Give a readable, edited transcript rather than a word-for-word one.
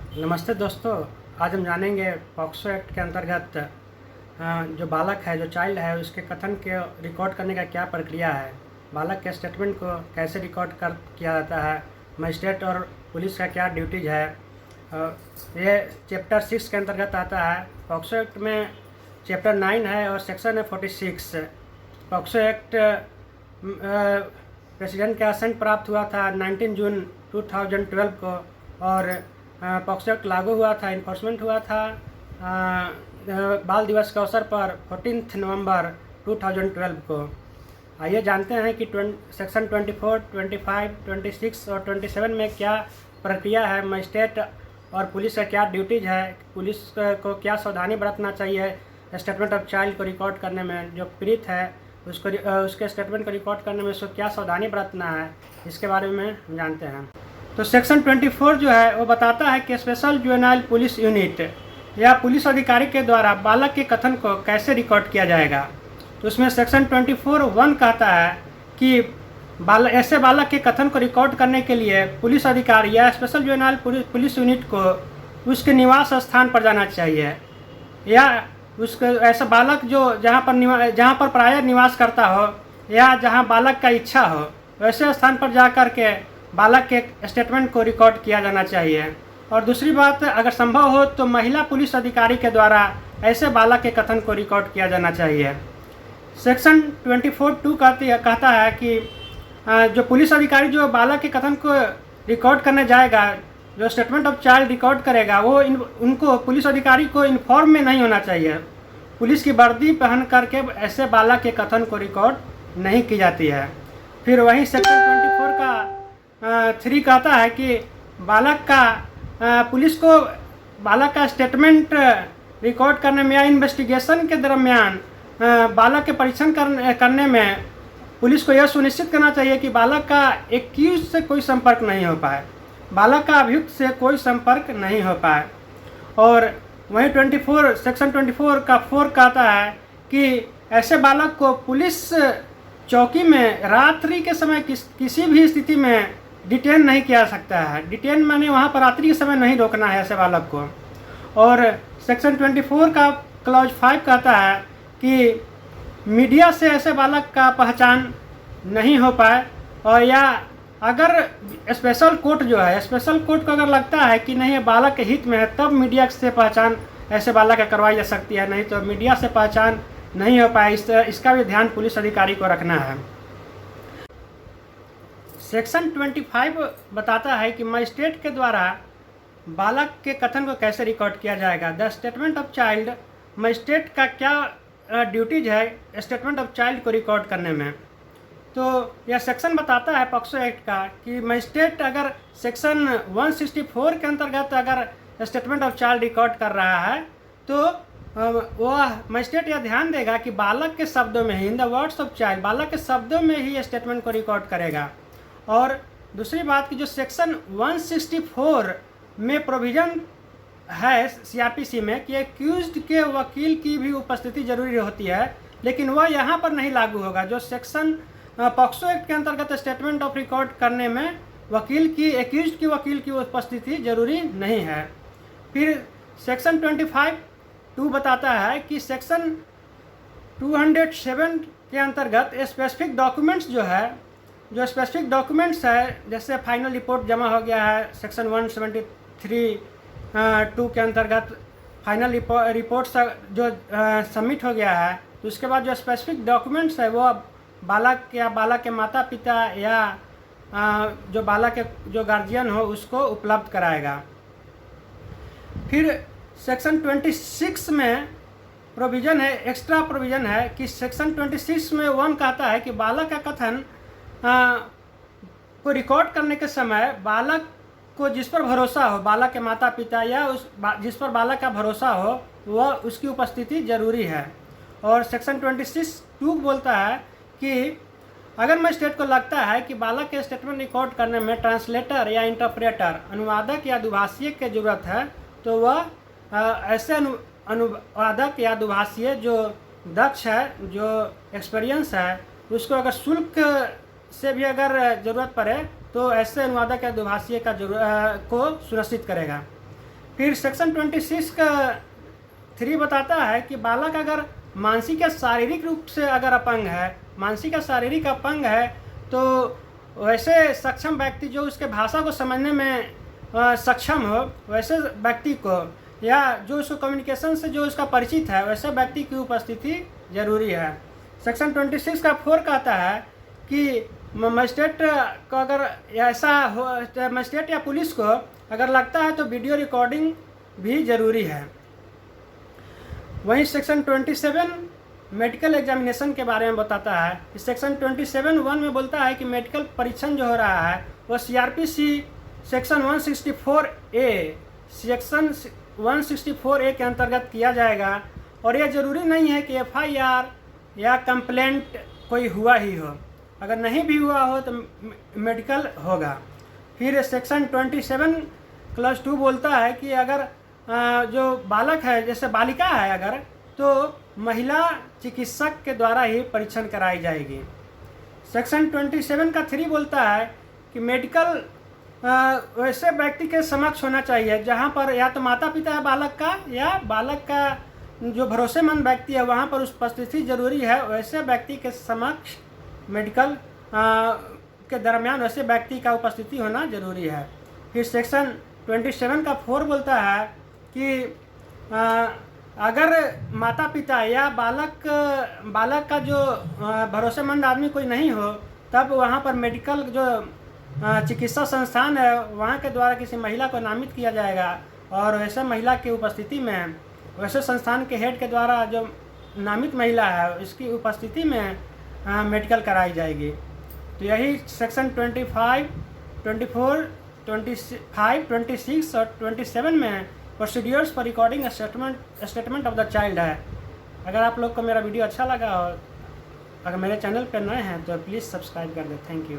नमस्ते दोस्तों। आज हम जानेंगे पॉक्सो एक्ट के अंतर्गत जो बालक है, जो चाइल्ड है, उसके कथन के रिकॉर्ड करने का क्या प्रक्रिया है, बालक के स्टेटमेंट को कैसे रिकॉर्ड किया जाता है, मजिस्ट्रेट और पुलिस का क्या ड्यूटीज़ है। ये चैप्टर 6 के अंतर्गत आता है। पॉक्सो एक्ट में चैप्टर 9 है और सेक्शन है 46। पॉक्सो एक्ट प्रेसिडेंट का असेंट प्राप्त हुआ था 19 जून 2012 को और पॉक्सो एक्ट लागू हुआ था, इन्फोर्समेंट हुआ था बाल दिवस के अवसर पर 14 नवंबर 2012 को। आइए जानते हैं कि सेक्शन 24, 25, 26 और 27 में क्या प्रक्रिया है, मजिस्ट्रेट और पुलिस का क्या ड्यूटीज़ है, पुलिस को क्या सावधानी बरतना चाहिए स्टेटमेंट ऑफ चाइल्ड को रिकॉर्ड करने में, जो पीड़ित है उसको उसके स्टेटमेंट को रिकॉर्ड करने में उसको क्या सावधानी बरतना है, इसके बारे में हम जानते हैं। तो सेक्शन 24 जो है वो बताता है कि स्पेशल जुवेनाइल पुलिस यूनिट या पुलिस अधिकारी के द्वारा बालक के कथन को कैसे रिकॉर्ड किया जाएगा। तो उसमें सेक्शन 24(1) कहता है कि ऐसे बालक के कथन को रिकॉर्ड करने के लिए पुलिस अधिकारी या स्पेशल जुवेनाइल पुलिस यूनिट को उसके निवास स्थान पर जाना चाहिए, या उसके ऐसा बालक जो जहाँ पर प्रायः निवास करता हो या जहाँ बालक का इच्छा हो, वैसे स्थान पर जा कर के बालक के स्टेटमेंट को रिकॉर्ड किया जाना चाहिए। और दूसरी बात, अगर संभव हो तो महिला पुलिस अधिकारी के द्वारा ऐसे बालक के कथन को रिकॉर्ड किया जाना चाहिए। सेक्शन 24(2) कहता है कि जो पुलिस अधिकारी जो बालक के कथन को रिकॉर्ड करने जाएगा, जो स्टेटमेंट ऑफ चाइल्ड रिकॉर्ड करेगा, वो उनको पुलिस अधिकारी को इन्फॉर्म में नहीं होना चाहिए। पुलिस की वर्दी पहन करके ऐसे बालक के कथन को रिकॉर्ड नहीं की जाती है। फिर वहीं सेक्शन 24 का 3 कहता है कि पुलिस को बालक का स्टेटमेंट रिकॉर्ड करने में या इन्वेस्टिगेशन के दरमियान बालक के परीक्षण करने में पुलिस को यह सुनिश्चित करना चाहिए कि बालक का एक्यूज से कोई संपर्क नहीं हो पाए, बालक का अभियुक्त से कोई संपर्क नहीं हो पाए। और वहीं सेक्शन 24 का 4 कहता है कि ऐसे बालक को पुलिस चौकी में रात्रि के समय किसी भी स्थिति में डिटेन नहीं किया सकता है। डिटेन माने वहाँ पर रात्रि के समय नहीं रोकना है ऐसे बालक को। और सेक्शन 24 का क्लॉज 5 कहता है कि मीडिया से ऐसे बालक का पहचान नहीं हो पाए, और या अगर स्पेशल कोर्ट को अगर लगता है कि नहीं बालक के हित में है, तब मीडिया से पहचान ऐसे बालक का करवाई जा सकती है, नहीं तो मीडिया से पहचान नहीं हो पाए, इसका भी ध्यान पुलिस अधिकारी को रखना है। सेक्शन 25 बताता है कि मजिस्ट्रेट के द्वारा बालक के कथन को कैसे रिकॉर्ड किया जाएगा। The statement of child, magistrate का क्या ड्यूटीज है स्टेटमेंट ऑफ चाइल्ड को रिकॉर्ड करने में। तो यह सेक्शन बताता है पॉक्सो एक्ट का कि मजिस्ट्रेट अगर सेक्शन 164 के अंतर्गत अगर स्टेटमेंट ऑफ चाइल्ड रिकॉर्ड कर रहा है तो वह मजिस्ट्रेट यह ध्यान देगा कि बालक के शब्दों में ही, in the words of child, बालक के शब्दों में ही स्टेटमेंट को रिकॉर्ड करेगा। और दूसरी बात कि जो सेक्शन 164 में प्रोविज़न है सीआरपीसी में कि एक्यूज्ड के वकील की भी उपस्थिति जरूरी होती है, लेकिन वह यहाँ पर नहीं लागू होगा। जो सेक्शन पॉक्सो एक्ट के अंतर्गत स्टेटमेंट ऑफ रिकॉर्ड करने में एक्यूज्ड की वकील की उपस्थिति जरूरी नहीं है। फिर सेक्शन 25(2) बताता है कि सेक्शन 207 के अंतर्गत स्पेसिफिक डॉक्यूमेंट्स जो स्पेसिफिक डॉक्यूमेंट्स है, जैसे फाइनल रिपोर्ट जमा हो गया है सेक्शन 173(2) के अंतर्गत फाइनल रिपोर्ट जो सबमिट हो गया है, तो उसके बाद जो स्पेसिफिक डॉक्यूमेंट्स है वो बालक के माता पिता या जो बालक के जो गार्जियन हो उसको उपलब्ध कराएगा। फिर सेक्शन 26 में प्रोविज़न है, एक्स्ट्रा प्रोविज़न है कि सेक्शन 26 में 1 कहता है कि बालक का कथन को रिकॉर्ड करने के समय बालक को जिस पर भरोसा हो, बालक के माता पिता या जिस पर बालक का भरोसा हो, वह उसकी उपस्थिति जरूरी है। और सेक्शन 26(2) बोलता है कि अगर मजिस्ट्रेट को लगता है कि बालक के स्टेटमेंट रिकॉर्ड करने में ट्रांसलेटर या इंटरप्रेटर, अनुवादक या दुभाषीय की जरूरत है, तो वह ऐसे अनुवादक या दुभाषीय जो दक्ष है, जो एक्सपीरियंस है, उसको अगर शुल्क से भी अगर ज़रूरत पड़े तो ऐसे अनुवादक या दुभाषीय को सुनिश्चित करेगा। फिर सेक्शन 26 का 3 बताता है कि बालक अगर मानसिक या शारीरिक रूप से अगर अपंग है, मानसिक या शारीरिक अपंग है, तो वैसे सक्षम व्यक्ति जो उसके भाषा को समझने में सक्षम हो, वैसे व्यक्ति को, या जो उसको कम्युनिकेशन से जो उसका परिचित है, वैसे व्यक्ति की उपस्थिति जरूरी है। सेक्शन 26 का 4 कहता है कि मजिस्ट्रेट को अगर ऐसा हो, मजिस्ट्रेट या पुलिस को अगर लगता है तो वीडियो रिकॉर्डिंग भी ज़रूरी है। वहीं सेक्शन 27 मेडिकल एग्जामिनेशन के बारे में बताता है। इस सेक्शन 27(1) में बोलता है कि मेडिकल परीक्षण जो हो रहा है वो CRPC सेक्शन 164A के अंतर्गत किया जाएगा, और यह ज़रूरी नहीं है कि FIR या कंप्लेंट कोई हुआ ही हो, अगर नहीं भी हुआ हो तो मेडिकल होगा। फिर सेक्शन 27(2) बोलता है कि अगर जो बालक है, जैसे बालिका है अगर, तो महिला चिकित्सक के द्वारा ही परीक्षण कराई जाएगी। सेक्शन 27 का 3 बोलता है कि मेडिकल वैसे व्यक्ति के समक्ष होना चाहिए जहां पर या तो माता पिता है बालक का, या बालक का जो भरोसेमंद व्यक्ति है वहां पर उपस्थिति जरूरी है। वैसे व्यक्ति के समक्ष मेडिकल के दरमियान वैसे व्यक्ति का उपस्थिति होना जरूरी है। फिर सेक्शन 27 का 4 बोलता है कि अगर माता पिता या बालक का जो भरोसेमंद आदमी कोई नहीं हो, तब वहाँ पर मेडिकल जो चिकित्सा संस्थान है वहाँ के द्वारा किसी महिला को नामित किया जाएगा, और वैसे महिला की उपस्थिति में, वैसे संस्थान के हेड के द्वारा जो नामित महिला है इसकी उपस्थिति में मेडिकल कराई जाएगी। तो यही सेक्शन 25, 24, 25, 26 और 27 में procedures for recording statement of the child है। अगर आप लोग को मेरा वीडियो अच्छा लगा हो, अगर मेरे चैनल पर नए हैं तो प्लीज़ सब्सक्राइब कर दें। Thank you.